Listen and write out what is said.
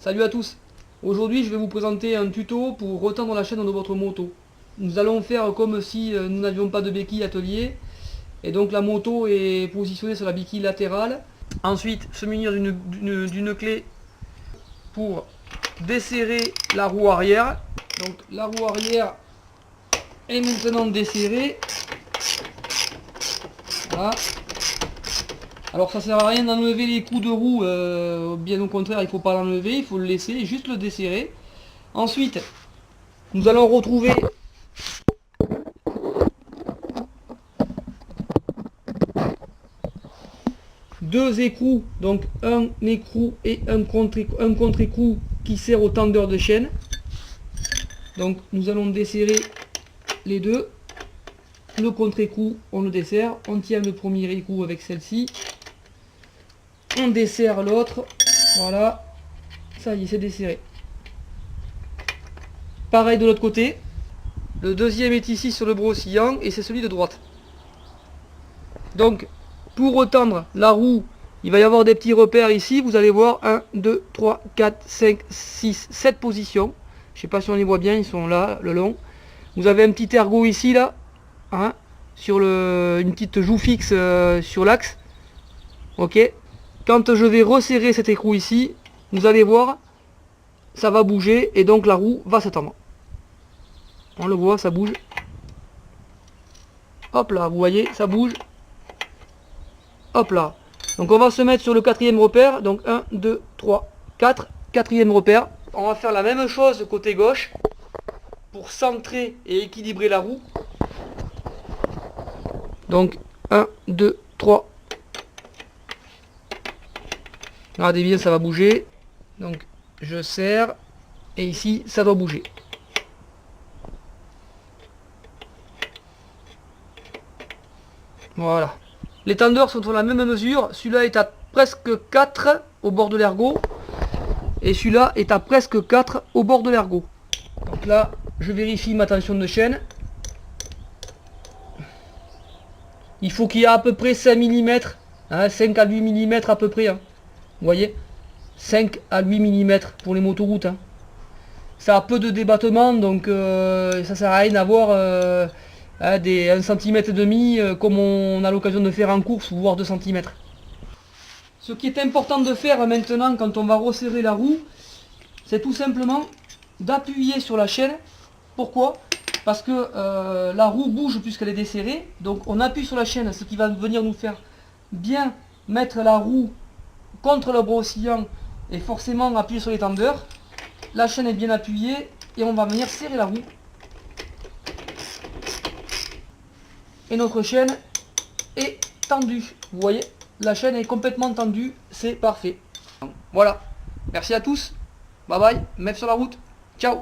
Salut à tous. Aujourd'hui je vais vous présenter un tuto pour retendre la chaîne de votre moto. Nous allons faire comme si nous n'avions pas de béquille atelier. Et donc la moto est positionnée sur la béquille latérale. Ensuite se munir d'une clé pour desserrer la roue arrière. Donc la roue arrière est maintenant desserrée. Voilà. Alors ça sert à rien d'enlever les coups de roue, bien au contraire il ne faut pas l'enlever, il faut le laisser, juste le desserrer. Ensuite, nous allons retrouver deux écrous, donc un écrou et un contre-écrou qui sert au tendeur de chaîne. Donc nous allons desserrer les deux. Le contre-écrou, on le dessert, on tient le premier écrou avec celle-ci. On dessert l'autre, voilà, ça y est, c'est desserré. Pareil de l'autre côté, le deuxième est ici sur le brossillon et c'est celui de droite. Donc, pour retendre la roue, il va y avoir des petits repères ici, vous allez voir, 1, 2, 3, 4, 5, 6, 7 positions. Je sais pas si on les voit bien, ils sont là, le long. Vous avez un petit ergot ici, là, hein, sur une petite joue fixe sur l'axe. Ok. Quand je vais resserrer cet écrou ici, vous allez voir, ça va bouger et donc la roue va se tendre. On le voit, ça bouge. Hop là, vous voyez, ça bouge. Hop là. Donc on va se mettre sur le quatrième repère. Donc 1, 2, 3, 4. Quatrième repère. On va faire la même chose côté gauche pour centrer et équilibrer la roue. Donc 1, 2, 3. Regardez bien, ça va bouger. Donc je serre et ici ça doit bouger. Voilà. Les tendeurs sont de la même mesure. Celui-là est à presque 4 au bord de l'ergot. Et celui-là est à presque 4 au bord de l'ergot. Donc là, je vérifie ma tension de chaîne. Il faut qu'il y ait à peu près 5 mm. Hein, 5 à 8 mm à peu près. Hein. Vous voyez, 5 à 8 mm pour les motoroutes. Hein. Ça a peu de débattement, donc ça sert à rien d'avoir des 1,5 cm comme on a l'occasion de faire en course, voire 2 cm. Ce qui est important de faire maintenant quand on va resserrer la roue, c'est tout simplement d'appuyer sur la chaîne. Pourquoi? Parce que la roue bouge puisqu'elle est desserrée. Donc on appuie sur la chaîne, ce qui va venir nous faire bien mettre la roue contre le brossillon et forcément appuyer sur les tendeurs. La chaîne est bien appuyée et on va venir serrer la roue. Et notre chaîne est tendue. Vous voyez, la chaîne est complètement tendue, c'est parfait. Voilà, merci à tous, bye bye, meuf sur la route, ciao.